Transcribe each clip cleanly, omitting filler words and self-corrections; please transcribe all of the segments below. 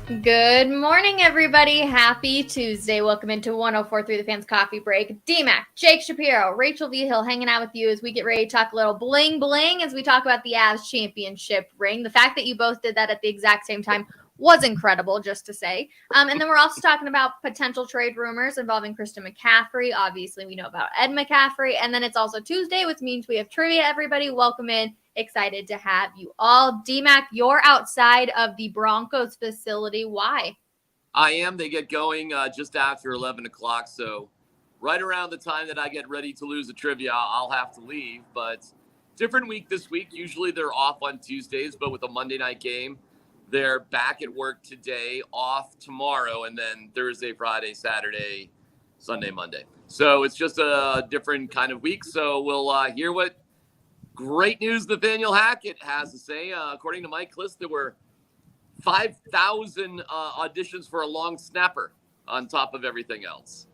Good morning, everybody. Happy Tuesday. Welcome into 104.3 The Fans Coffee Break. D-Mac, Jake Shapiro, Rachel V. Hill hanging out with you as we get ready to talk a little bling bling as we talk about the Avs championship ring. The fact that you both did that at the exact same time was incredible, just to say. And then we're also talking about potential trade rumors involving Kristen McCaffery. Obviously, we know about Ed McCaffery. And then it's also Tuesday, which means we have trivia. Everybody, welcome in. Excited to have you all. D-Mac, you're outside of the Broncos facility. Why? I am. They get going just after 11 o'clock. So right around the time that I get ready to lose a trivia, I'll have to leave. But different week this week. Usually they're off on Tuesdays, but with a Monday night game, they're back at work today, off tomorrow, and then Thursday, Friday, Saturday, Sunday, Monday. So it's just a different kind of week. So we'll hear what great news Nathaniel Hackett has to say. According to Mike Kliss, there were 5,000 auditions for a long snapper on top of everything else.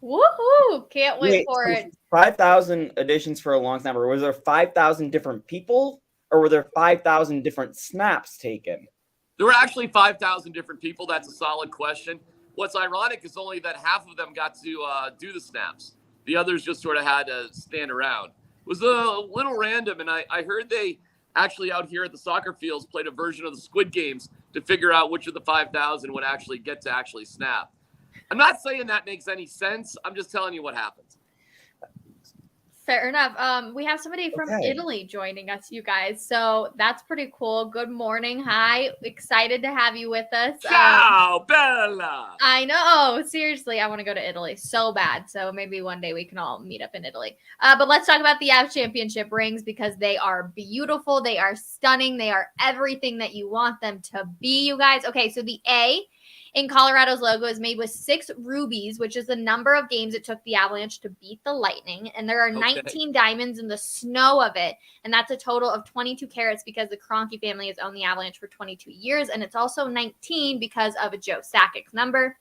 Woohoo! Can't wait for it. 5,000 auditions for a long snapper. Was there 5,000 different people, or were there 5,000 different snaps taken? There were actually 5,000 different people. That's a solid question. What's ironic is only that half of them got to do the snaps. The others just sort of had to stand around. It was a little random, and I heard they actually out here at the soccer fields played a version of the Squid Games to figure out which of the 5,000 would actually get to actually snap. I'm not saying that makes any sense. I'm just telling you what happened. Fair enough. We have somebody from Italy joining us, you guys. So that's pretty cool. Good morning. Hi. Excited to have you with us. Ciao, Bella. I know. Seriously, I want to go to Italy so bad. So maybe one day we can all meet up in Italy. But let's talk about the Avs championship rings because they are beautiful. They are stunning. They are everything that you want them to be, you guys. Okay, so the A in Colorado's logo is made with 6 rubies, which is the number of games it took the Avalanche to beat the Lightning. And there are 19 diamonds in the snow of it. And that's a total of 22 carats because the Kroenke family has owned the Avalanche for 22 years. And it's also 19 because of a Joe Sakic's number.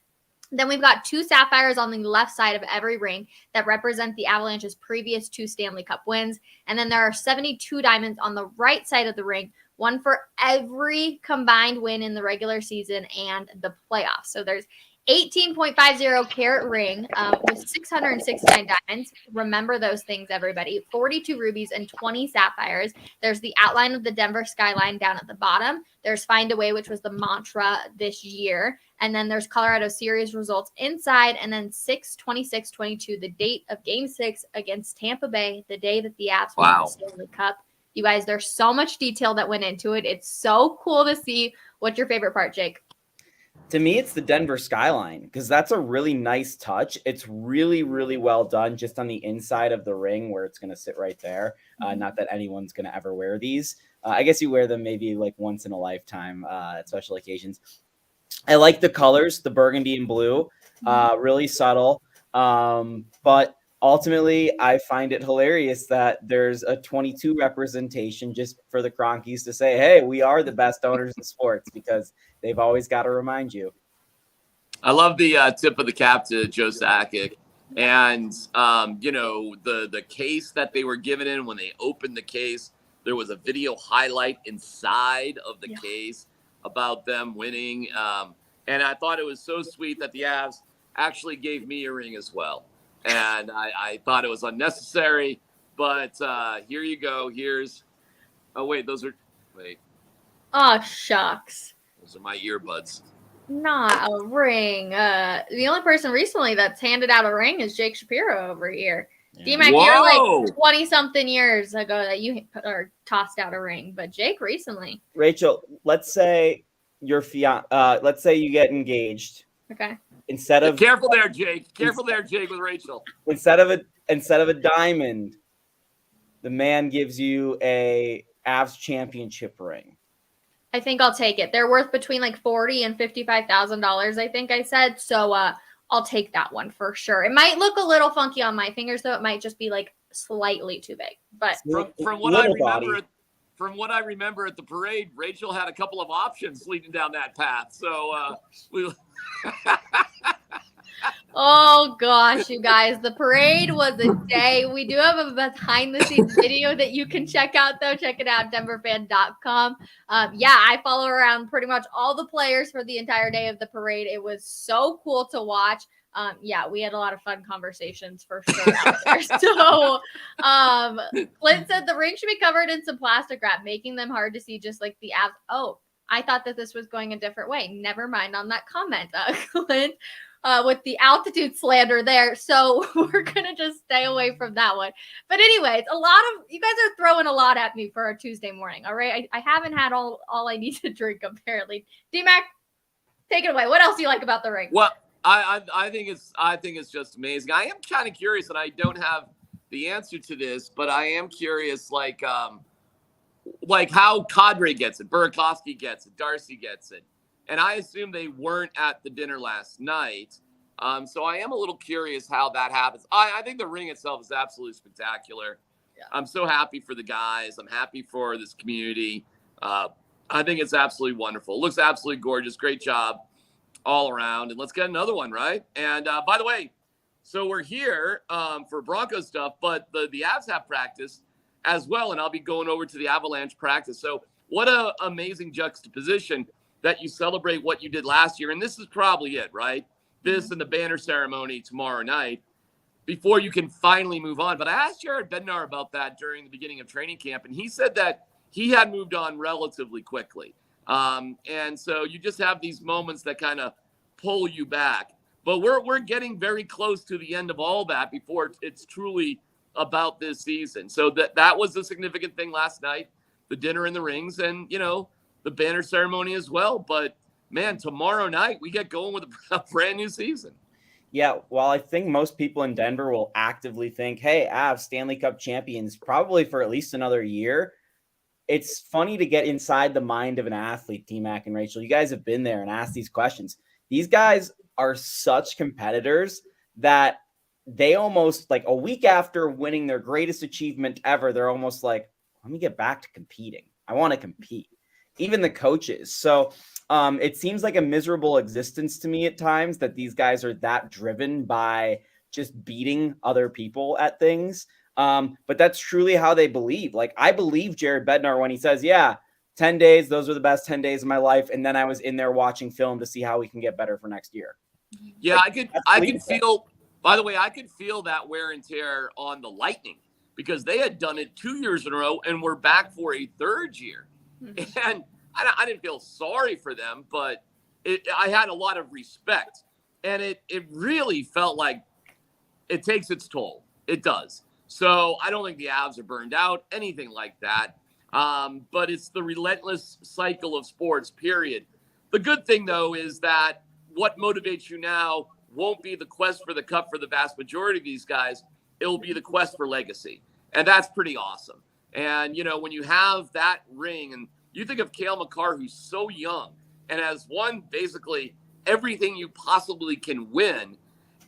Then we've got 2 sapphires on the left side of every ring that represent the Avalanche's previous 2 Stanley Cup wins. And then there are 72 diamonds on the right side of the ring, one for every combined win in the regular season and the playoffs. So there's 18.50 carat ring with 669 diamonds. Remember those things, everybody. 42 rubies and 20 sapphires. There's the outline of the Denver skyline down at the bottom. There's Find a Way, which was the mantra this year. And then there's Colorado series results inside. And then 6/26/22, the date of Game 6 against Tampa Bay, the day that the Avs won the Stanley Cup. You guys, there's so much detail that went into it. It's so cool to see. What's your favorite part, Jake? To me, it's the Denver skyline because that's a really nice touch. It's really, really well done just on the inside of the ring where it's going to sit right there. Not that anyone's going to ever wear these. I guess you wear them maybe like once in a lifetime at special occasions. I like the colors, the burgundy and blue, really subtle. But ultimately, I find it hilarious that there's a 22 representation just for the Kroenkes to say, hey, we are the best owners in sports because they've always got to remind you. I love the tip of the cap to Joe Sakic. And, the case that they were given in when they opened the case, there was a video highlight inside of the case about them winning. And I thought it was so sweet that the Avs actually gave me a ring as well. And I thought it was unnecessary, but here you go. Oh, shucks. Those are my earbuds. Not a ring. The only person recently that's handed out a ring is Jake Shapiro over here. Yeah. D-Mac, you're like 20-something years ago that you tossed out a ring, but Jake recently. Rachel, let's say let's say you get engaged. Okay. Instead of careful there, Jake with Rachel. Instead of a diamond, the man gives you a Avs championship ring. I think I'll take it. They're worth between like $40,000 and $55,000, I think I said. So I'll take that one for sure. It might look a little funky on my fingers, though. It might just be like slightly too big. But from what I remember at the parade, Rachel had a couple of options leading down that path. So Oh gosh, you guys, the parade was a day. We do have a behind the scenes video that you can check out though. Check it out, denverfan.com. Yeah, I follow around pretty much all the players for the entire day of the parade. It was so cool to watch. Yeah, we had a lot of fun conversations for sure out there. So, Clint said the ring should be covered in some plastic wrap, making them hard to see, just like the Avs. Oh, I thought that this was going a different way. Never mind on that comment, Clint. With the altitude slander there. So we're going to just stay away from that one. But anyways, you guys are throwing a lot at me for a Tuesday morning. All right. I haven't had all I need to drink, apparently. D-Mac, take it away. What else do you like about the ring? Well, I think it's just amazing. I am kind of curious, and I don't have the answer to this, but I am curious, like how Kadri gets it, Burakovsky gets it, Darcy gets it. And I assume they weren't at the dinner last night. So I am a little curious how that happens. I think the ring itself is absolutely spectacular. Yeah. I'm so happy for the guys. I'm happy for this community. I think it's absolutely wonderful. It looks absolutely gorgeous. Great job all around. And let's get another one, right? And by the way, so we're here for Broncos stuff, but the Avs have practice as well. And I'll be going over to the Avalanche practice. So what an amazing juxtaposition that you celebrate what you did last year. And this is probably it, right? This and the banner ceremony tomorrow night before you can finally move on. But I asked Jared Bednar about that during the beginning of training camp, and he said that he had moved on relatively quickly. And so you just have these moments that kind of pull you back. But we're getting very close to the end of all that before it's truly about this season. So that was a significant thing last night, the dinner in the rings, and, the banner ceremony as well. But man, tomorrow night we get going with a brand new season. Yeah, while I think most people in Denver will actively think, hey, Avs Stanley Cup champions probably for at least another year, it's funny to get inside the mind of an athlete, T-Mac and Rachel. You guys have been there and asked these questions. These guys are such competitors that they almost, like a week after winning their greatest achievement ever, they're almost like, let me get back to competing. I want to compete. Even the coaches. So it seems like a miserable existence to me at times that these guys are that driven by just beating other people at things. But that's truly how they believe. Like, I believe Jared Bednar when he says, yeah, 10 days, those were the best 10 days of my life. And then I was in there watching film to see how we can get better for next year. Yeah, like, I could feel, by the way, I could feel that wear and tear on the Lightning because they had done it 2 years in a row and were back for a third year. And I didn't feel sorry for them, but I had a lot of respect. And it really felt like it takes its toll. It does. So I don't think the Avs are burned out, anything like that. But it's the relentless cycle of sports, period. The good thing, though, is that what motivates you now won't be the quest for the cup for the vast majority of these guys. It'll be the quest for legacy. And that's pretty awesome. And, when you have that ring and you think of Cale Makar, who's so young and has won basically everything you possibly can win,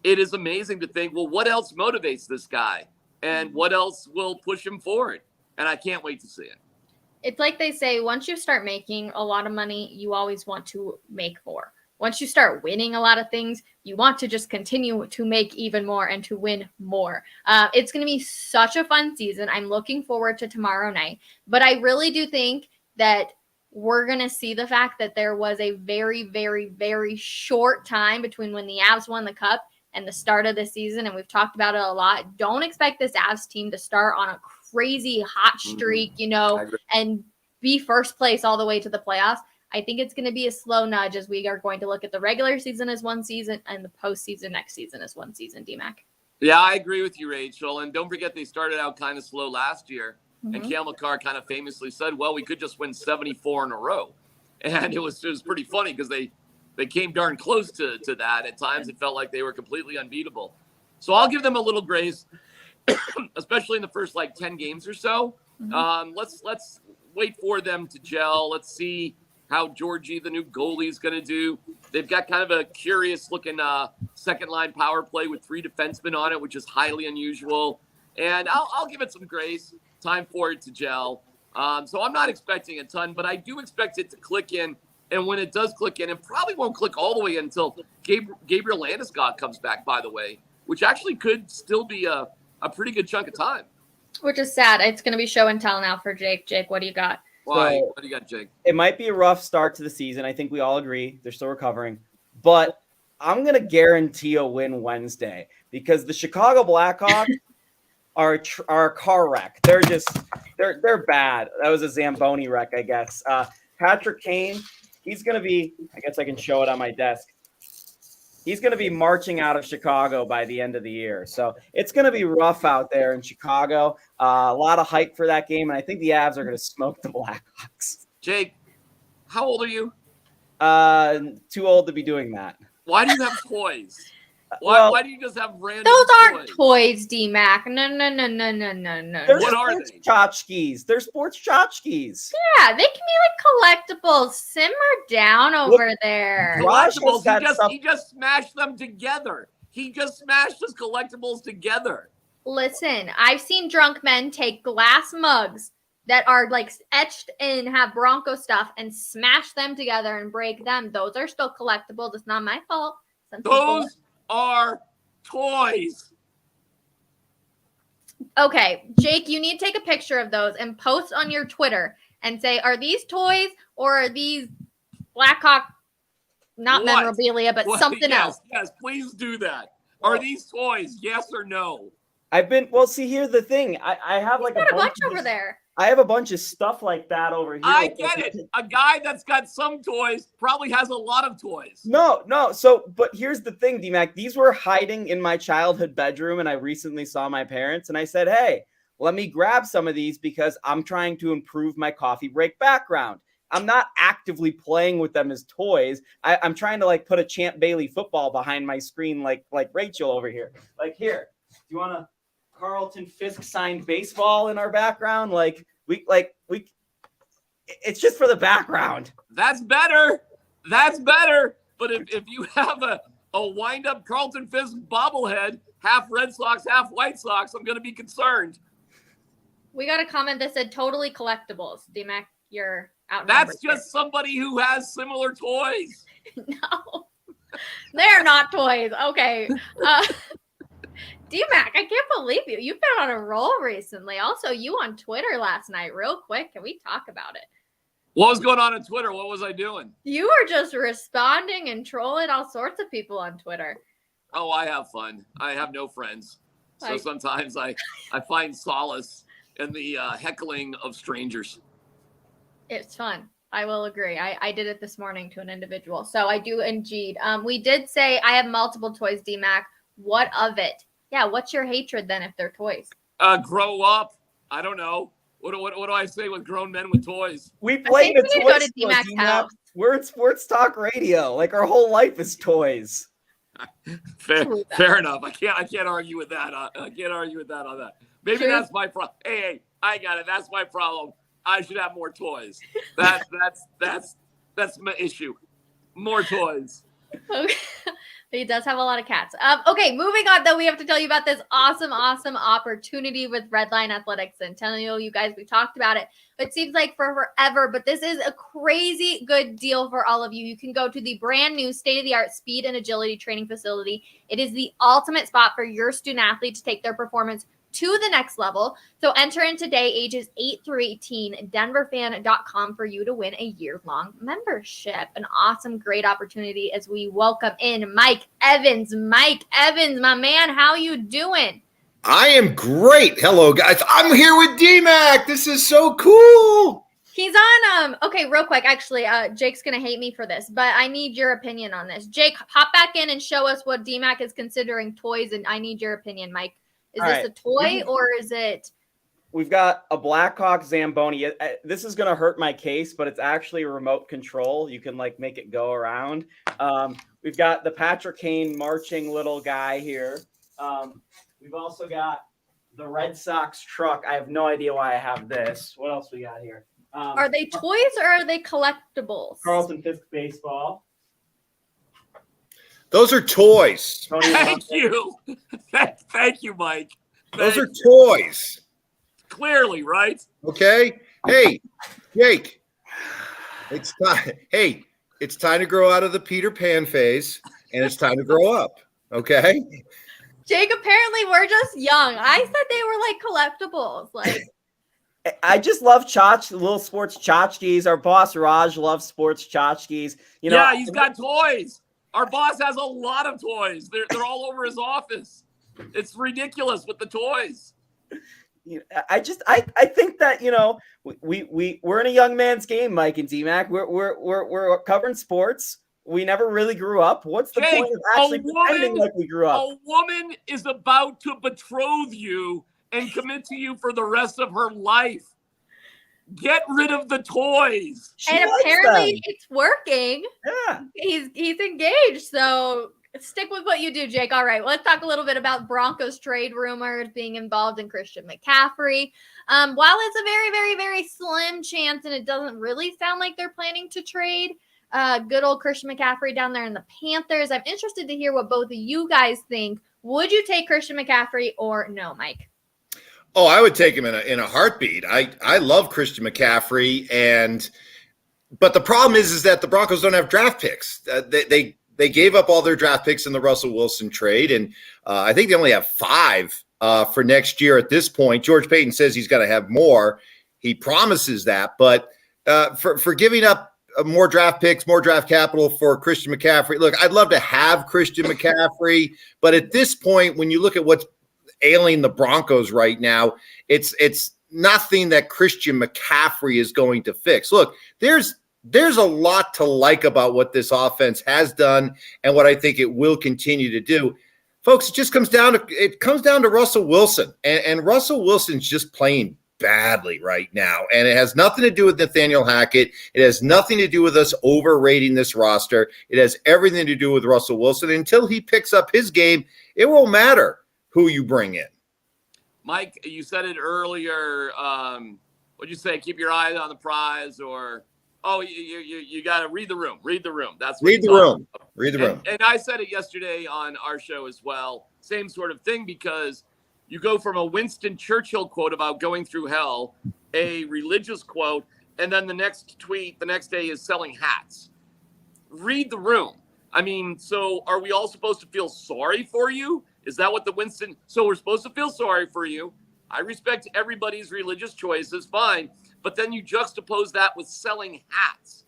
it is amazing to think, well, what else motivates this guy? And what else will push him forward? And I can't wait to see it. It's like they say, once you start making a lot of money, you always want to make more. Once you start winning a lot of things, you want to just continue to make even more and to win more. It's going to be such a fun season. I'm looking forward to tomorrow night. But I really do think that we're going to see the fact that there was a very, very, very short time between when the Avs won the Cup and the start of the season. And we've talked about it a lot. Don't expect this Avs team to start on a crazy hot streak, and be first place all the way to the playoffs. I think it's going to be a slow nudge as we are going to look at the regular season as one season and the postseason next season as one season, D-Mac. Yeah, I agree with you, Rachel. And don't forget they started out kind of slow last year. Mm-hmm. And Cale Makar kind of famously said, well, we could just win 74 in a row. And it was pretty funny because they came darn close to that. At times it felt like they were completely unbeatable. So I'll give them a little grace, especially in the first 10 games or so. Mm-hmm. Let's wait for them to gel. Let's see how Georgie, the new goalie, is going to do. They've got kind of a curious-looking second-line power play with 3 defensemen on it, which is highly unusual. And I'll give it some grace, time for it to gel. So I'm not expecting a ton, but I do expect it to click in And when it does click in, it probably won't click all the way until Gabriel Landeskog comes back, by the way, which actually could still be a pretty good chunk of time. Which is sad. It's going to be show and tell now for Jake. Jake, what do you got? Why? So, what do you got, Jake? It might be a rough start to the season. I think we all agree. They're still recovering. But I'm going to guarantee a win Wednesday because the Chicago Blackhawks are a car wreck. They're bad. That was a Zamboni wreck, I guess. Patrick Kane, he's going to be, I guess I can show it on my desk. He's going to be marching out of Chicago by the end of the year. So it's going to be rough out there in Chicago. A lot of hype for that game. And I think the Avs are going to smoke the Blackhawks. Jake, how old are you? Too old to be doing that. Why do you have toys? Why do you just have random Those aren't toys? toys, D-Mac. No. They're What are sports they? tchotchkes. They're sports tchotchkes. Yeah, they can be like collectibles. Simmer down over there. Josh has Collectibles. got stuff- He just smashed them together. He just smashed his collectibles together. Listen, I've seen drunk men take glass mugs that are like etched and have Bronco stuff and smash them together and break them. Those are still collectibles. It's not my fault. Some people- Those are toys. Okay, Jake, you need to take a picture of those and post on your Twitter and say, are these toys or are these Blackhawk, not What? memorabilia, but Well, something else? Yes, please do that. Are these toys? Yes or no? See, here's the thing. I have like Got a bunch of over this- there. I have a bunch of stuff like that over here. I get it. A guy that's got some toys probably has a lot of toys. No. So, but here's the thing, D-Mac. These were hiding in my childhood bedroom, and I recently saw my parents, and I said, hey, let me grab some of these because I'm trying to improve my coffee break background. I'm not actively playing with them as toys. I'm trying to like put a Champ Bailey football behind my screen like Rachel over here. Like here, do you want a Carlton Fisk signed baseball in our background? It's just for the background. That's better. But if you have a wind-up Carlton Fisk bobblehead, half Red Sox, half White Sox, I'm going to be concerned. We got a comment that said totally collectibles. D-Mac, you're out. That's just somebody who has similar toys. No, they're not toys. Okay. D-Mac, I can't believe you. You've been on a roll recently. Also, you on Twitter last night. Real quick, can we talk about it? What was going on Twitter? What was I doing? You were just responding and trolling all sorts of people on Twitter. Oh, I have fun. I have no friends. So sometimes I find solace in the heckling of strangers. It's fun. I will agree. I did it this morning to an individual. So I do indeed. We did say I have multiple toys, D-Mac. What of it? Yeah, what's your hatred then if they're toys? Grow up. I don't know. What do I say with grown men with toys? We play the we need to go toy to D-Mac's store, house. We're in sports talk radio. Like our whole life is toys. Fair enough. I can't argue with that. I can't argue with that on that. Maybe True. that's my problem. Hey, I got it. That's my problem. I should have more toys. That's my issue. More toys. Okay. He does have a lot of cats. Okay, moving on though, we have to tell you about this awesome opportunity with Redline Athletics Centennial. You guys, we talked about it. It seems like for forever, but this is a crazy good deal for all of you. You can go to the brand new state-of-the-art speed and agility training facility. It is the ultimate spot for your student athlete to take their performance to the next level. So enter in today, ages 8 through 18, denverfan.com for you to win a year-long membership. An awesome, great opportunity as we welcome in Mike Evans. Mike Evans, my man, how you doing? I am great. Hello, guys. I'm here with D-Mac. This is so cool. He's on, okay, real quick, actually, Jake's going to hate me for this, but I need your opinion on this. Jake, hop back in and show us what D-Mac is considering toys, and I need your opinion, Mike. Is All this right. a toy or is it? We've got a Blackhawk Zamboni. This is going to hurt my case, but it's actually a remote control. You can like make it go around. We've got the Patrick Kane marching little guy here. We've also got the Red Sox truck. I have no idea why I have this. What else we got here? Are they toys or are they collectibles? Carlton Fisk baseball. Those are toys. Thank you. Thank you, Mike. Those are toys. Clearly, right? Okay. Hey, Jake. It's time. Hey, It's time to grow out of the Peter Pan phase, and it's time to grow up. Okay. Jake, apparently we're just young. I said they were like collectibles. Like, I just love little sports tchotchkes. Our boss Raj loves sports tchotchkes. Yeah, he's got toys. Our boss has a lot of toys. They're all over his office. It's ridiculous with the toys. I think that we're in a young man's game, Mike and D-Mac. We're covering sports. We never really grew up. What's the Jake, point of actually pretending like we grew up? A woman is about to betroth you and commit to you for the rest of her life. Get rid of the toys. And apparently it's working. Yeah. He's engaged. So stick with what you do, Jake. All right. Let's talk a little bit about Broncos trade rumors being involved in Christian McCaffery. While it's a very, very, very slim chance and it doesn't really sound like they're planning to trade good old Christian McCaffery down there in the Panthers, I'm interested to hear what both of you guys think. Would you take Christian McCaffery or no, Mike? Oh, I would take him in a heartbeat. I love Christian McCaffery, but the problem is that the Broncos don't have draft picks. They gave up all their draft picks in the Russell Wilson trade, and I think they only have 5 for next year at this point. George Payton says he's going to have more. He promises that, but for giving up more draft picks, more draft capital for Christian McCaffery, look, I'd love to have Christian McCaffery, but at this point, when you look at what's ailing the Broncos right now, it's nothing that Christian McCaffrey is going to fix. Look, there's a lot to like about what this offense has done and what I think it will continue to do. Folks, it comes down to Russell Wilson, and Russell Wilson's just playing badly right now, and it has nothing to do with Nathaniel Hackett. It has nothing to do with us overrating this roster. It has everything to do with Russell Wilson. Until he picks up his game, it won't matter who you bring in. Mike, you said it earlier. What'd you say? Keep your eye on the prize, or you got to read the room. Read the room. That's what read the room. Read the room. And I said it yesterday on our show as well. Same sort of thing, because you go from a Winston Churchill quote about going through hell, a religious quote, and then the next tweet the next day is selling hats. Read the room. I mean, so are we all supposed to feel sorry for you? Is that what so we're supposed to feel sorry for you? I respect everybody's religious choices, fine. But then you juxtapose that with selling hats.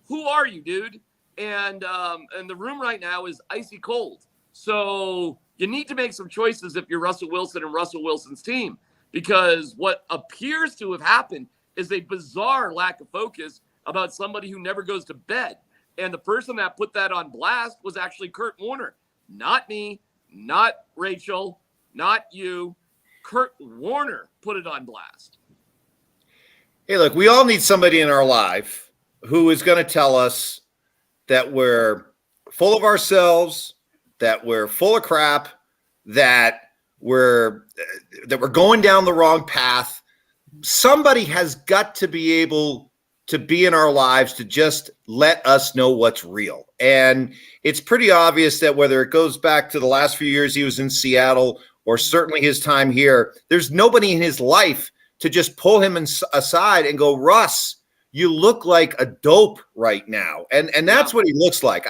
Who are you, dude? And the room right now is icy cold. So you need to make some choices if you're Russell Wilson and Russell Wilson's team, because what appears to have happened is a bizarre lack of focus about somebody who never goes to bed. And the person that put that on blast was actually Kurt Warner, not me. Not Rachel, not you. Kurt Warner put it on blast. Hey, look, we all need somebody in our life who is going to tell us that we're full of ourselves, that we're full of crap, that we're going down the wrong path. Somebody has got to be able to be in our lives to just let us know what's real. And it's pretty obvious that whether it goes back to the last few years he was in Seattle or certainly his time here, there's nobody in his life to just pull him aside and go, Russ, you look like a dope right now. And that's what he looks like.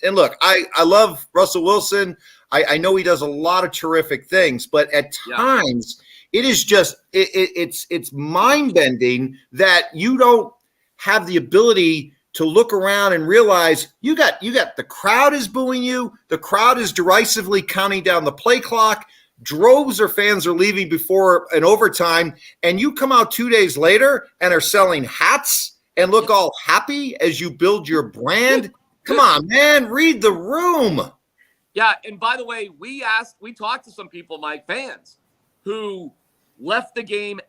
Look, I love Russell Wilson. I know he does a lot of terrific things, but at times it is just, it's mind-bending that you don't have the ability to look around and realize you got the crowd is booing you. The crowd is derisively counting down the play clock. Droves of fans are leaving before an overtime, and you come out 2 days later and are selling hats and look all happy as you build your brand. Come on, man, read the room. Yeah, and by the way, we talked to some people, Mike, fans, who left the game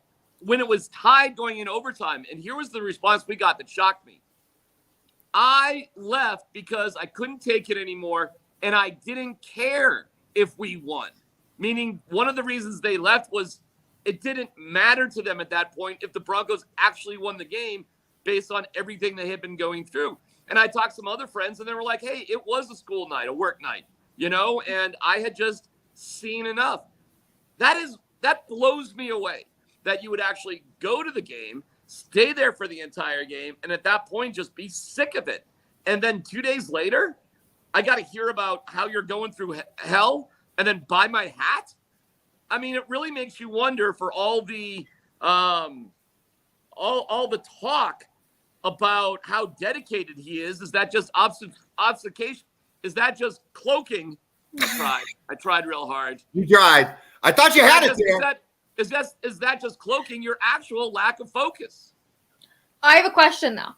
when it was tied going in overtime. And here was the response we got that shocked me. I left because I couldn't take it anymore, and I didn't care if we won. Meaning one of the reasons they left was it didn't matter to them at that point if the Broncos actually won the game based on everything they had been going through. And I talked to some other friends, and they were like, hey, it was a school night, a work night, and I had just seen enough. That blows me away, that you would actually go to the game, stay there for the entire game, and at that point just be sick of it. And then 2 days later, I got to hear about how you're going through hell and then buy my hat. I mean, it really makes you wonder for all the all the talk about how dedicated he is. Is that just obfuscation? Is that just cloaking? I tried real hard. You tried. I thought you had it there. Is that just cloaking your actual lack of focus? I have a question though.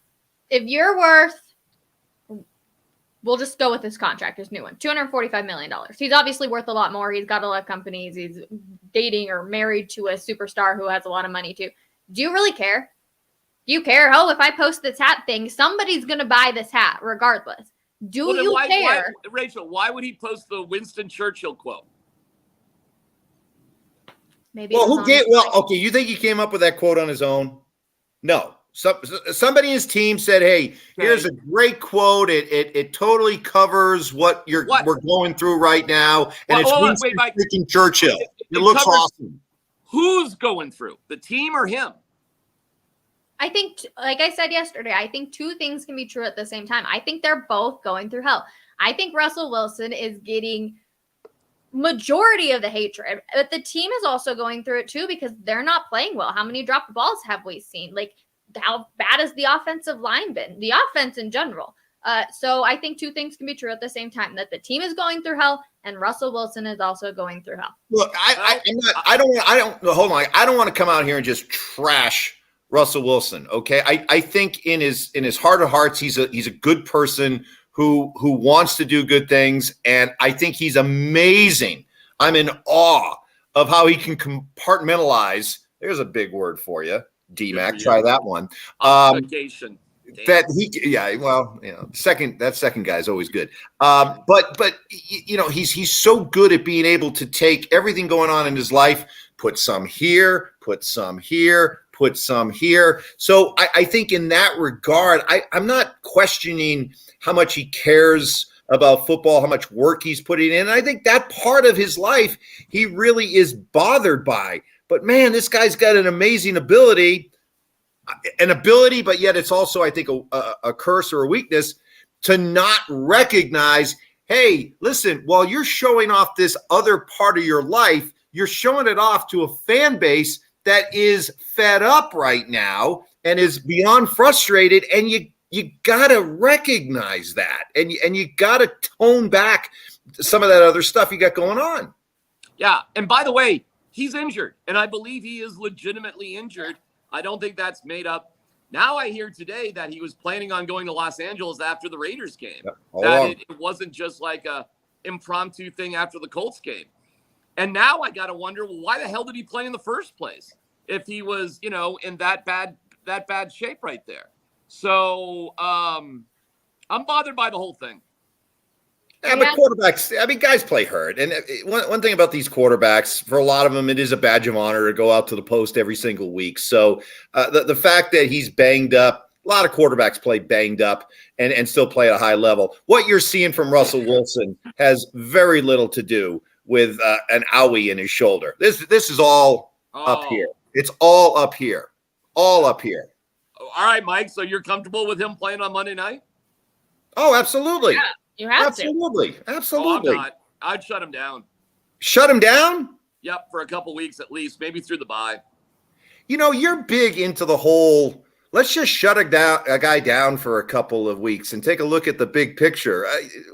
If you're worth, we'll just go with this contract, his new one, $245 million. He's obviously worth a lot more. He's got a lot of companies. He's dating or married to a superstar who has a lot of money too. Do you really care? Do you care? Oh, if I post this hat thing, somebody's going to buy this hat regardless. Do you care? Rachel, why would he post the Winston Churchill quote? Maybe. Well, okay, you think he came up with that quote on his own? No. Somebody in his team said, "Hey, here's a great quote. It totally covers what we're going through right now, and it's Winston freaking Churchill. It looks awesome." Who's going through, the team or him? I think, like I said yesterday, I think two things can be true at the same time. I think they're both going through hell. I think Russell Wilson is getting majority of the hatred, but the team is also going through it too because they're not playing well. How many dropped balls have we seen? Like, how bad has the offensive line been? The offense in general. So I think two things can be true at the same time, that the team is going through hell and Russell Wilson is also going through hell. Look, I don't want to come out here and just trash Russell Wilson. Okay. I think in his heart of hearts, he's a good person who wants to do good things. And I think he's amazing. I'm in awe of how he can compartmentalize. There's a big word for you. D-Mac, try that one. That second guy is always good. But he's so good at being able to take everything going on in his life, put some here, put some here, put some here. So I think in that regard, I'm not questioning how much he cares about football, how much work he's putting in. And I think that part of his life he really is bothered by. But man, this guy's got an amazing ability, but yet it's also, I think, a curse or a weakness to not recognize, hey, listen, while you're showing off this other part of your life, you're showing it off to a fan base that is fed up right now and is beyond frustrated. And you got to recognize that. And you got to tone back some of that other stuff you got going on. Yeah. And by the way, he's injured, and I believe he is legitimately injured. I don't think that's made up. Now I hear today that he was planning on going to Los Angeles after the Raiders game. That it wasn't just like a impromptu thing after the Colts game. And now I got to wonder, well, why the hell did he play in the first place if he was, in that bad shape right there? So I'm bothered by the whole thing. Yeah, but quarterbacks, guys play hurt. And one thing about these quarterbacks, for a lot of them, it is a badge of honor to go out to the post every single week. So the fact that he's banged up, a lot of quarterbacks play banged up and still play at a high level. What you're seeing from Russell Wilson has very little to do with an owie in his shoulder. This is all up here. It's all up here. All up here. All right, Mike. So you're comfortable with him playing on Monday night? Oh, absolutely. Yeah. You have absolutely. to. Absolutely. I'm not. I'd shut him down. Shut him down? Yep, for a couple weeks at least, maybe through the bye. You're big into the whole, let's just shut a guy down for a couple of weeks and take a look at the big picture.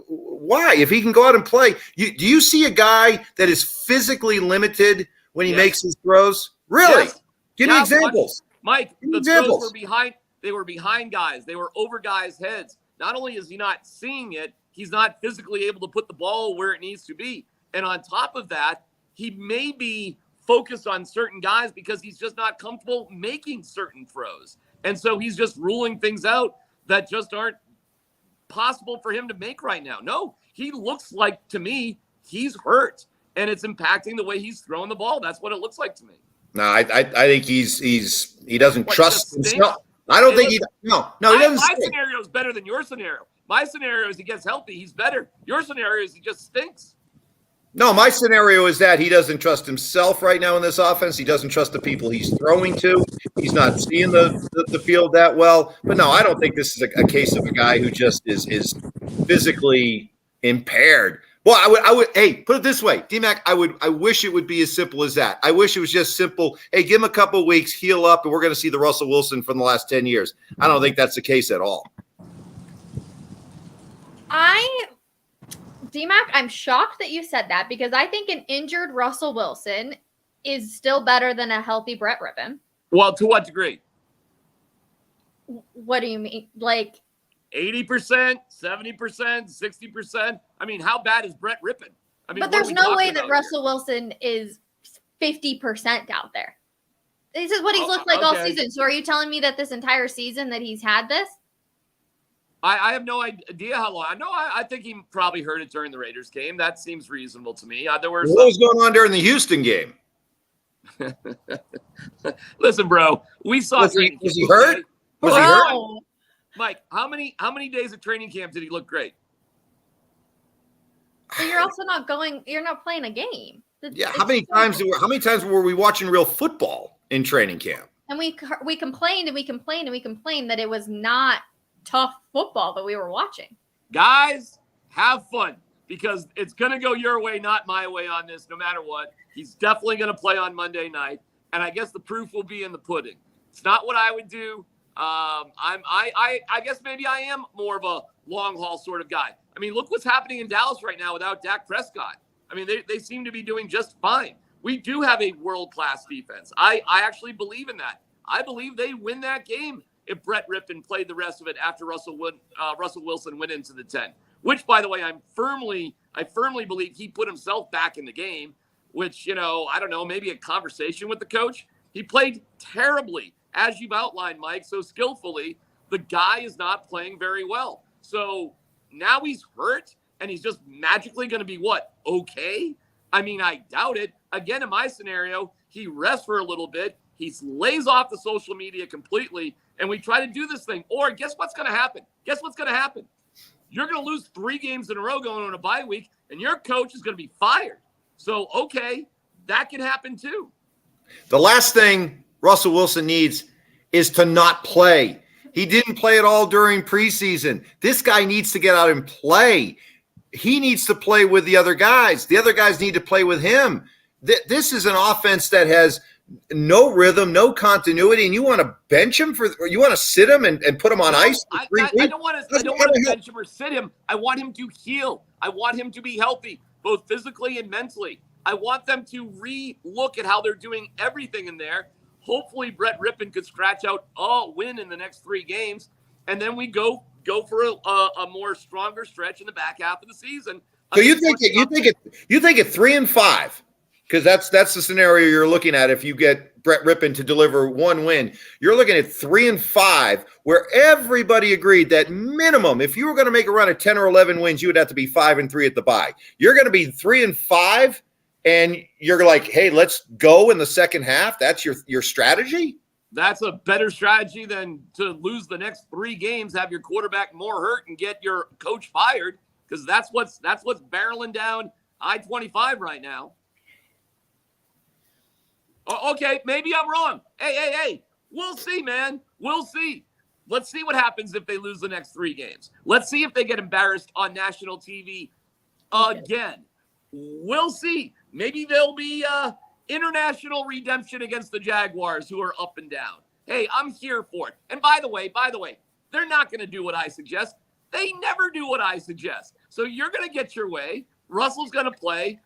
Why? If he can go out and play. Do you see a guy that is physically limited when he makes his throws? Really? Yes. Give me examples. Mike, the throws were behind. They were behind guys. They were over guys' heads. Not only is he not seeing it, he's not physically able to put the ball where it needs to be. And on top of that, he may be focused on certain guys because he's just not comfortable making certain throws. And so he's just ruling things out that just aren't possible for him to make right now. No, he looks like, to me, he's hurt. And it's impacting the way he's throwing the ball. That's what it looks like to me. No, I think he doesn't trust himself. I don't think he doesn't. My scenario is better than your scenario. My scenario is he gets healthy, he's better. Your scenario is he just stinks. No, my scenario is that he doesn't trust himself right now in this offense. He doesn't trust the people he's throwing to. He's not seeing the field that well. But no, I don't think this is a case of a guy who just is physically impaired. Well, I would. Hey, put it this way, D-Mac. I wish it would be as simple as that. I wish it was just simple. Hey, give him a couple of weeks, heal up, and we're going to see the Russell Wilson from the last 10 years. I don't think that's the case at all. D-Mac, I'm shocked that you said that because I think an injured Russell Wilson is still better than a healthy Brett Rippon. Well, to what degree? What do you mean? Like 80%, 70%, 60%? I mean, how bad is Brett Rippon? I mean, but there's no way that Russell Wilson is 50% out there. This is what he's looked like all season. So are you telling me that this entire season that he's had this? I have no idea how long. I think he probably heard it during the Raiders game. That seems reasonable to me. What was going on during the Houston game? Listen, bro, we saw. Was he hurt? Was he hurt? Mike, how many days of training camp did he look great? But you're also not going. You're not playing a game. How many times were we watching real football in training camp? And we complained that it was not tough football that we were watching. Guys, have fun because it's going to go your way, not my way on this, no matter what. He's definitely going to play on Monday night, and I guess the proof will be in the pudding. It's not what I would do. I guess maybe I am more of a long haul sort of guy. I mean, look what's happening in Dallas right now without Dak Prescott. I mean, they seem to be doing just fine. We do have a world-class defense. I actually believe in that. I believe they win that game if Brett Rippon played the rest of it after Russell Wilson went into the 10, which, by the way, I firmly believe he put himself back in the game, which, I don't know, maybe a conversation with the coach. He played terribly, as you've outlined, Mike, so skillfully. The guy is not playing very well. So now he's hurt, and he's just magically going to be what? Okay? I mean, I doubt it. Again, in my scenario, he rests for a little bit. He lays off the social media completely, and we try to do this thing. Or guess what's going to happen? You're going to lose 3 games in a row going on a bye week, and your coach is going to be fired. So, okay, that can happen too. The last thing Russell Wilson needs is to not play. He didn't play at all during preseason. This guy needs to get out and play. He needs to play with the other guys. The other guys need to play with him. This is an offense that has no rhythm, no continuity, and you want to bench him you want to sit him and put him on ice for 3 weeks? I don't want to bench him or sit him. I want him to heal. I want him to be healthy, both physically and mentally. I want them to re-look at how they're doing everything in there. Hopefully, Brett Rippon could scratch out a win in the next 3 games, and then we go for a more stronger stretch in the back half of the season. So you think it 3-5? Because that's the scenario you're looking at. If you get Brett Rippon to deliver 1 win, you're looking at 3-5, where everybody agreed that minimum, if you were going to make a run of 10 or 11 wins, you would have to be 5-3 at the bye. You're going to be 3-5, and you're like, hey, let's go in the second half. That's your strategy. That's a better strategy than to lose the next 3 games, have your quarterback more hurt, and get your coach fired. Because that's what's barreling down I-25 right now. Okay, maybe I'm wrong. Hey. We'll see, man. We'll see. Let's see what happens if they lose the next 3 games. Let's see if they get embarrassed on national TV again. We'll see. Maybe there'll be international redemption against the Jaguars, who are up and down. Hey, I'm here for it. And by the way, they're not going to do what I suggest. They never do what I suggest. So you're going to get your way. Russell's going to play.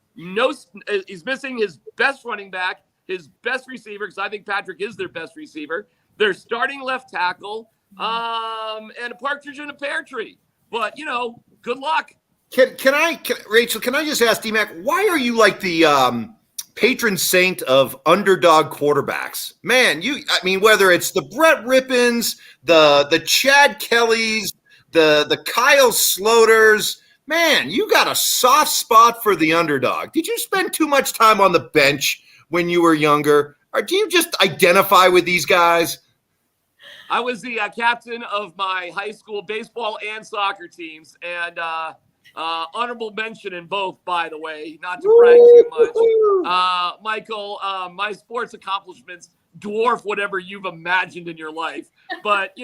He's missing his best running back, his best receiver, because I think Patrick is their best receiver. Their starting left tackle, and a partridge in a pear tree. But, good luck. Rachel, can I just ask D-Mac, why are you like the patron saint of underdog quarterbacks? Man, whether it's the Brett Rippons, the Chad Kellys, the Kyle Sloters, man, you got a soft spot for the underdog. Did you spend too much time on the bench when you were younger? Or do you just identify with these guys? I was the captain of my high school baseball and soccer teams, and Honorable mention in both, by the way, not to brag too much. Michael, my sports accomplishments dwarf whatever you've imagined in your life. But,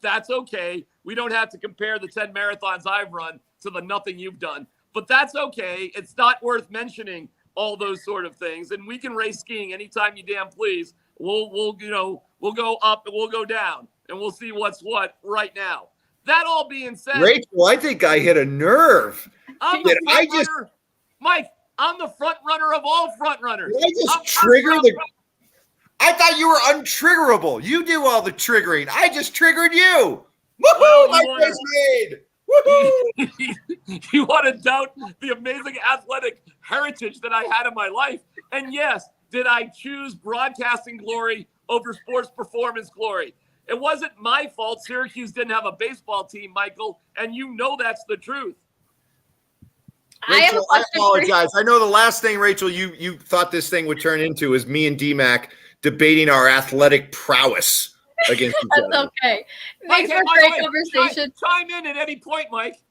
that's okay. We don't have to compare the 10 marathons I've run to the nothing you've done. But that's okay. It's not worth mentioning all those sort of things. And we can race skiing anytime you damn please. We'll go up and we'll go down. And we'll see what's what right now. That all being said, Rachel, I think I hit a nerve. I'm the front runner. Mike, I'm the front runner of all front runners. Did I just trigger I thought you were untriggerable. You do all the triggering. I just triggered you. Woohoo! My face made. Woohoo! You want to doubt the amazing athletic heritage that I had in my life? And yes, did I choose broadcasting glory over sports performance glory? It wasn't my fault Syracuse didn't have a baseball team, Michael, and that's the truth. Rachel, I apologize. I know the last thing, Rachel, you thought this thing would turn into is me and DMAC debating our athletic prowess against each other. That's okay. Makes for a great conversation. Chime in at any point, Mike.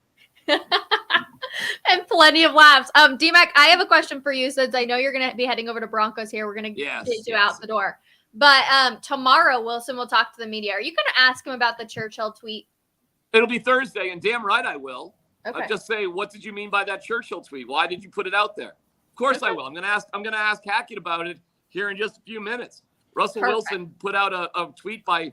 And plenty of laughs. DMAC, I have a question for you since I know you're going to be heading over to Broncos here. We're going to get you out the door. But tomorrow, Wilson will talk to the media. Are you going to ask him about the Churchill tweet? It'll be Thursday, and damn right I will. Okay. I'll just say, what did you mean by that Churchill tweet? Why did you put it out there? Of course I will. I'm gonna ask Hackett about it here in just a few minutes. Russell Wilson put out a tweet by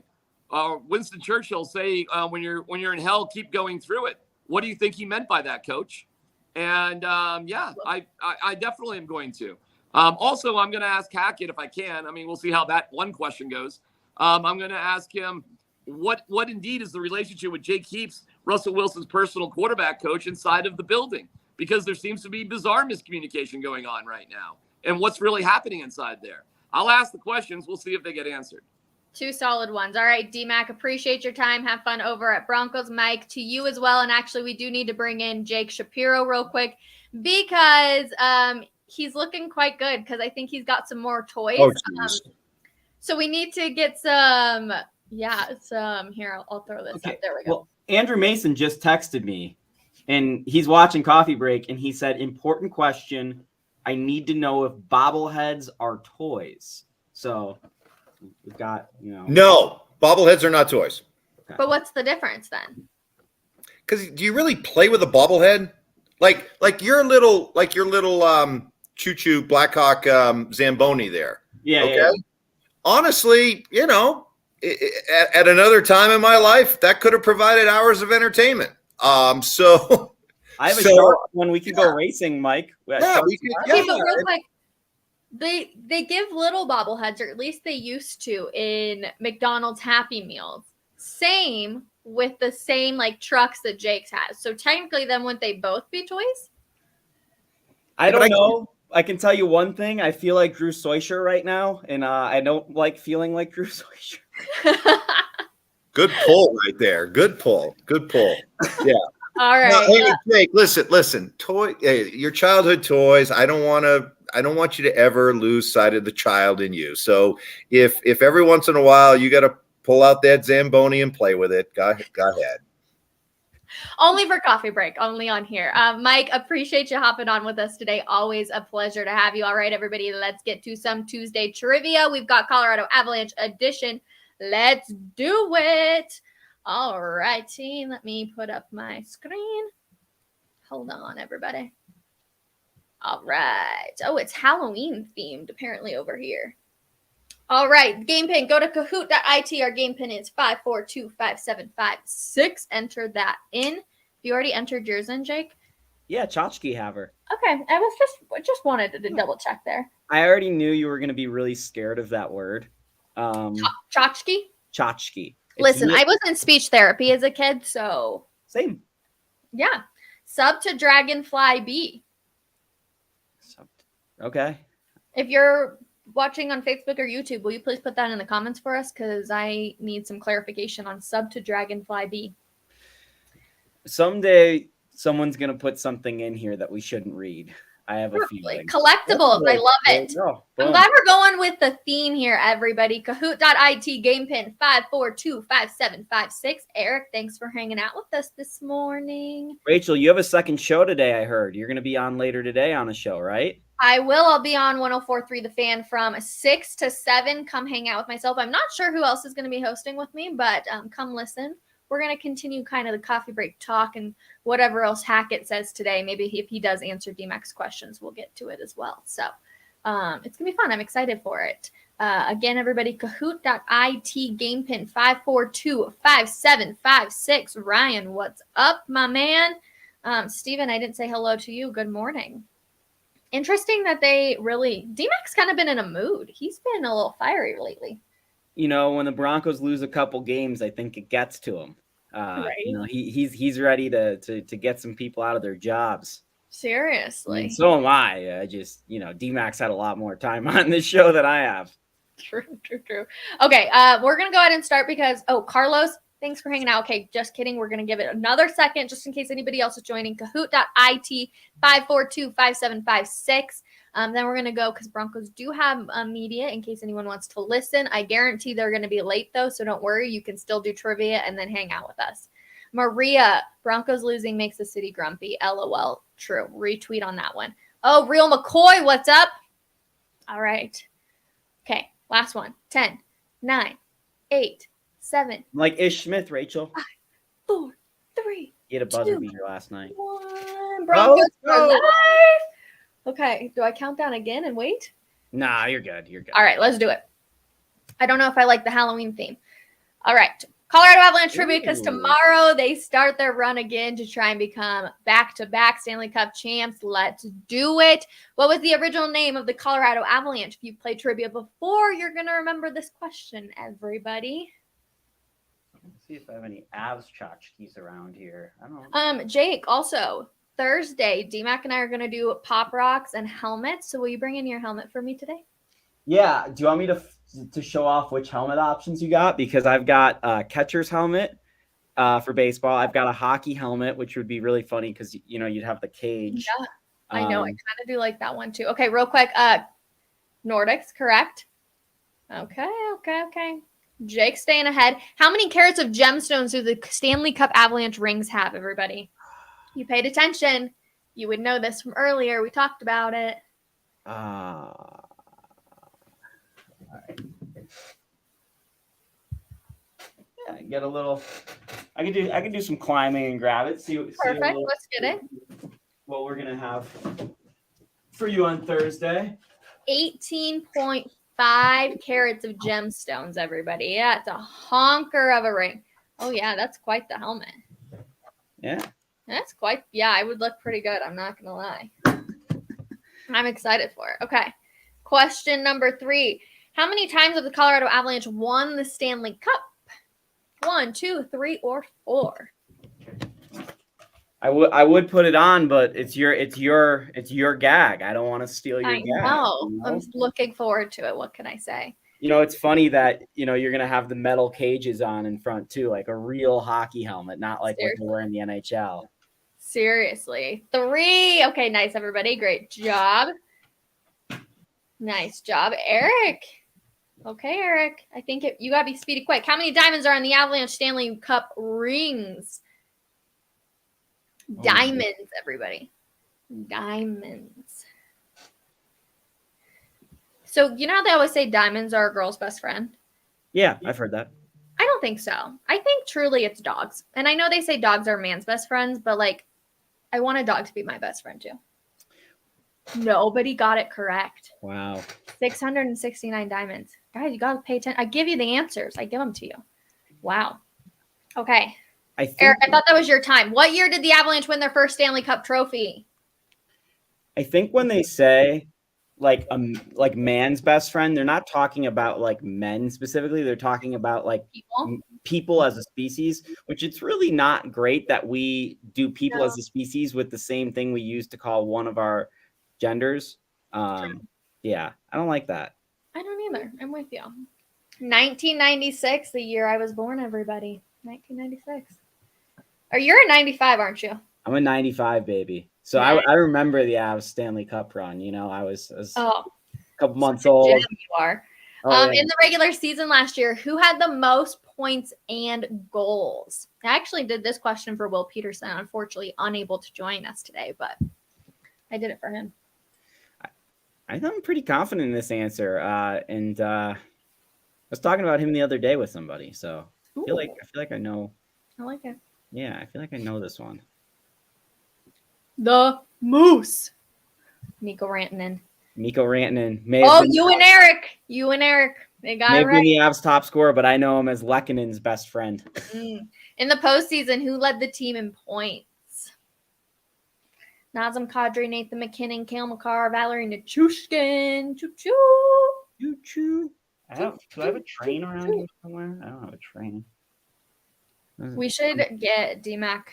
Winston Churchill saying, when you're in hell, keep going through it. What do you think he meant by that, Coach? And I definitely am going to. Also, I'm going to ask Hackett if I can. I mean, we'll see how that one question goes. I'm going to ask him what indeed is the relationship with Jake Heaps, Russell Wilson's personal quarterback coach, inside of the building, because there seems to be bizarre miscommunication going on right now. And what's really happening inside there? I'll ask the questions. We'll see if they get answered. Two solid ones. All right, DMAC, appreciate your time. Have fun over at Broncos. Mike, to you as well. And actually, we do need to bring in Jake Shapiro real quick because he's looking quite good because I think he's got some more toys. Oh, so we need to get some, here, I'll throw this up. There we go. Well, Andrew Mason just texted me, and he's watching Coffee Break, and he said, important question. I need to know if bobbleheads are toys. So we've got, No, bobbleheads are not toys. Okay. But what's the difference then? Because do you really play with a bobblehead? Like your little choo-choo Blackhawk Zamboni there. Yeah. Okay. Yeah. Honestly, at another time in my life, that could have provided hours of entertainment. So I have a short one. We could go racing, Mike. Yeah, we could. Okay, but real quick, they give little bobbleheads, or at least they used to, in McDonald's Happy Meals. Same with the same trucks that Jake's has. So technically, then wouldn't they both be toys? I don't know. I can tell you one thing. I feel like Drew Soicher right now, and I don't like feeling like Drew Soicher. Good pull right there. Good pull. Yeah. All right. No, hey, Jake, listen. Your childhood toys. I don't want you to ever lose sight of the child in you. So if every once in a while you got to pull out that Zamboni and play with it, go ahead. Only for Coffee Break, only on here. Mike, appreciate you hopping on with us today. Always a pleasure to have you. All right, everybody, let's get to some Tuesday trivia. We've got Colorado Avalanche edition. Let's do it. All righty, let me put up my screen. Hold on, everybody. All right. Oh, it's Halloween themed apparently over here. All right, game pin. Go to kahoot.it. Our game pin is 5425756. Enter that in. You already entered yours in, Jake? Yeah, Tchotchke have her. Okay, I was just wanted to double check there. I already knew you were going to be really scared of that word. Tchotchke? Tchotchke. Listen, I was in speech therapy as a kid, so. Same. Yeah. Sub to Dragonfly B. Okay. If you're watching on Facebook or YouTube, will you please put that in the comments for us? Because I need some clarification on sub to Dragonfly B. Someday, someone's going to put something in here that we shouldn't read. I have a feeling. Collectibles. I love it. I'm Boom. glad we're going with the theme here, everybody. Kahoot.it game pin 5425756. Eric, thanks for hanging out with us this morning. Rachel, you have a second show today, I heard. You're going to be on later today on a show, right? I will. I'll be on 104.3 The Fan from 6 to 7. Come hang out with myself. I'm not sure who else is going to be hosting with me, but come listen. We're going to continue kind of the coffee break talk and whatever else Hackett says today. Maybe if he does answer DMAX questions, we'll get to it as well. So it's going to be fun. I'm excited for it. Again, everybody, Kahoot.it game pin 5425756. Ryan, what's up, my man? Steven, I didn't say hello to you. Good morning. Interesting that DMAX kind of been in a mood. He's been a little fiery lately. You know, when the Broncos lose a couple games, I think it gets to him. Right. You know, he's ready to get some people out of their jobs. Seriously. I mean, so am I. I just, DMAX had a lot more time on this show than I have. True. Okay, we're going to go ahead and start because, Carlos, thanks for hanging out. Okay, just kidding. We're going to give it another second just in case anybody else is joining. Kahoot.it 5425756. Then we're going to go because Broncos do have media in case anyone wants to listen. I guarantee they're going to be late, though, so don't worry. You can still do trivia and then hang out with us. Maria, Broncos losing makes the city grumpy. LOL. True. Retweet on that one. Oh, Real McCoy, what's up? All right. Okay, last one. 10, 9, 8, 7. Like Ish Smith, Rachel. 5, 4, 3. He had a buzzer 2, beater last night. 1. Broncos for life. Okay, do I count down again and wait? Nah, you're good. You're good. All right, let's do it. I don't know if I like the Halloween theme. All right, Colorado Avalanche trivia because tomorrow they start their run again to try and become back-to-back Stanley Cup champs. Let's do it. What was the original name of the Colorado Avalanche? If you played trivia before, you're going to remember this question, everybody. Let's see if I have any Avs tchotchkes around here. I don't know. Jake, also, Thursday, DMAC and I are going to do pop rocks and helmets. So will you bring in your helmet for me today? Yeah. Do you want me to show off which helmet options you got? Because I've got a catcher's helmet for baseball. I've got a hockey helmet, which would be really funny because, you'd have the cage. Yeah, I know. I kind of do like that one too. Okay, real quick. Nordics, correct? Okay. Jake staying ahead. How many carats of gemstones do the Stanley Cup Avalanche rings have, everybody? You paid attention. You would know this from earlier. We talked about it. All right. Yeah, get a little. I can do some climbing and grab it. Perfect. Let's get it. What we're gonna have for you on Thursday. 18.5 carats of gemstones, everybody. Yeah, it's a honker of a ring. Oh yeah, that's quite the helmet. Yeah. That's quite, I would look pretty good. I'm not going to lie. I'm excited for it. Okay. Question number 3. How many times have the Colorado Avalanche won the Stanley Cup? 1, 2, 3, or 4? I would put it on, but it's your gag. I don't want to steal your gag. Know. I'm looking forward to it. What can I say? It's funny that, you're going to have the metal cages on in front too, like a real hockey helmet, not like what they wear in the NHL. Seriously. 3. Okay, nice, everybody. Great job. Nice job, Eric. Okay, Eric. I think you got to be speedy quick. How many diamonds are on the Avalanche Stanley Cup rings? Diamonds, everybody. Diamonds. So, you know how they always say diamonds are a girl's best friend? Yeah, I've heard that. I don't think so. I think truly it's dogs. And I know they say dogs are man's best friends, but I want a dog to be my best friend too. Nobody got it correct. Wow. 669 diamonds. Guys, you got to pay attention. I give you the answers. I give them to you. Wow. Okay. Eric, I thought that was your time. What year did the Avalanche win their first Stanley Cup trophy? I think when they say like man's best friend, they're not talking about like men specifically. They're talking about like people as a species, which it's really not great that we do people as a species with the same thing we used to call one of our genders. Yeah, I don't like that. I don't either. I'm with you. 1996, the year I was born, everybody. 1996. Or you're a 95, aren't you? I'm a 95 baby. So I remember the Avs Stanley Cup run. I was a couple months old. Gem you are. Oh, yeah. In the regular season last year, who had the most points and goals? I actually did this question for Will Peterson, unfortunately unable to join us today, but I did it for him. I'm pretty confident in this answer. And I was talking about him the other day with somebody, so I feel like I know. I like it. Yeah, I feel like I know this one. The Moose. Mikko Rantanen. You and Eric. You and Eric. They got it right. Maybe the Avs top scorer, but I know him as Lekkonen's best friend. In the postseason, who led the team in points? Nazem Kadri, Nathan McKinnon, Cale Makar, Valerie Nichushkin. Choo-choo. Choo-choo. Do I have a train around here somewhere? I don't have a train. We should get DMAC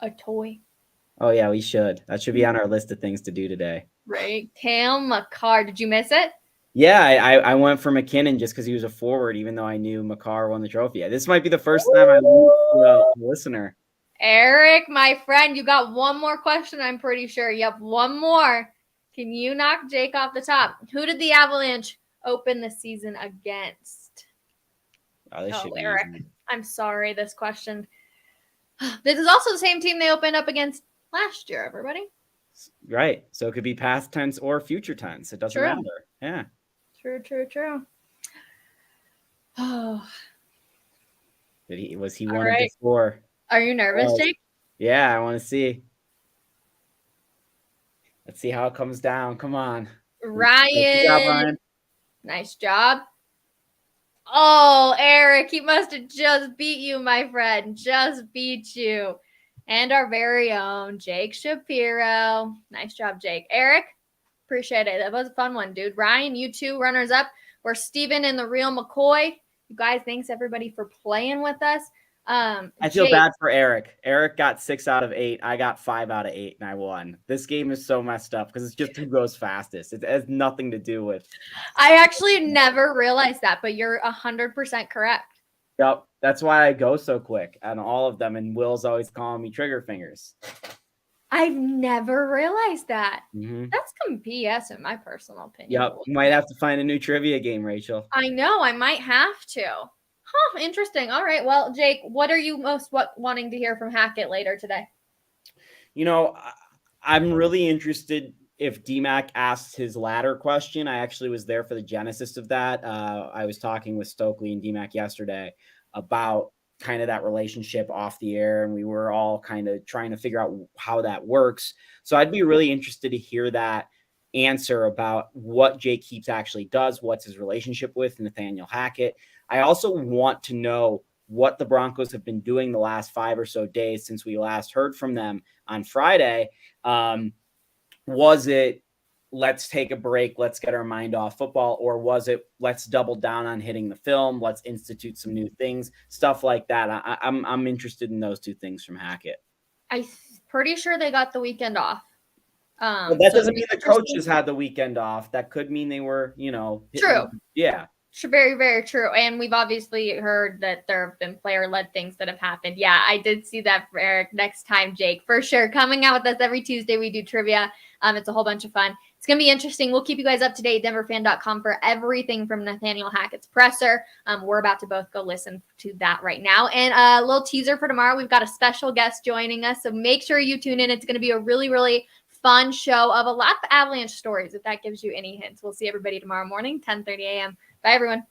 a toy. Oh, yeah, we should. That should be on our list of things to do today. Right. Cale Makar. Did you miss it? Yeah, I went for McKinnon just because he was a forward, even though I knew Makar won the trophy. This might be the first time I moved to a listener. Eric, my friend, you got one more question, I'm pretty sure. Yep, one more. Can you knock Jake off the top? Who did the Avalanche open the season against? Eric. Easy. I'm sorry, this question. This is also the same team they opened up against last year, everybody. Right. So it could be past tense or future tense. It doesn't matter. Yeah. True. Oh. Was he wanted to score? Are you nervous, Jake? Yeah, I want to see. Let's see how it comes down. Come on. Ryan. Nice job. Oh, Eric, he must have just beat you, my friend. Just beat you. And our very own Jake Shapiro. Nice job, Jake. Eric, appreciate it. That was a fun one, dude. Ryan, you two runners up. We're Steven and the real McCoy. You guys, thanks everybody for playing with us. I feel bad for Eric. Eric got 6 out of 8. I got 5 out of 8, and I won. This game is so messed up because it's just who goes fastest. It has nothing to do with. I actually never realized that, but you're 100% correct. Yep, that's why I go so quick on all of them, and Will's always calling me trigger fingers. I've never realized that. Mm-hmm. That's some BS in my personal opinion. Yep, you might have to find a new trivia game, Rachel. I know, I might have to. Huh, interesting. All right. Well, Jake, what are you most wanting to hear from Hackett later today? I'm really interested if DMAC asks his ladder question. I actually was there for the genesis of that. I was talking with Stokely and DMAC yesterday about kind of that relationship off the air, and we were all kind of trying to figure out how that works. So I'd be really interested to hear that answer about what Jake Heaps actually does, what's his relationship with Nathaniel Hackett. I also want to know what the Broncos have been doing the last 5 or so days since we last heard from them on Friday. Was it, let's take a break, let's get our mind off football, or was it, let's double down on hitting the film, let's institute some new things, stuff like that? I'm interested in those two things from Hackett. I'm pretty sure they got the weekend off. But that doesn't mean the coaches had the weekend off. That could mean they were, true. Yeah. Very, very true. And we've obviously heard that there have been player-led things that have happened. Yeah, I did see that for Eric. Next time, Jake, for sure. Coming out with us every Tuesday, we do trivia. It's a whole bunch of fun. It's going to be interesting. We'll keep you guys up to date, denverfan.com, for everything from Nathaniel Hackett's presser. We're about to both go listen to that right now. And a little teaser for tomorrow. We've got a special guest joining us, so make sure you tune in. It's going to be a really, really fun show of a lot of Avalanche stories, if that gives you any hints. We'll see everybody tomorrow morning, 10:30 a.m. Bye, everyone.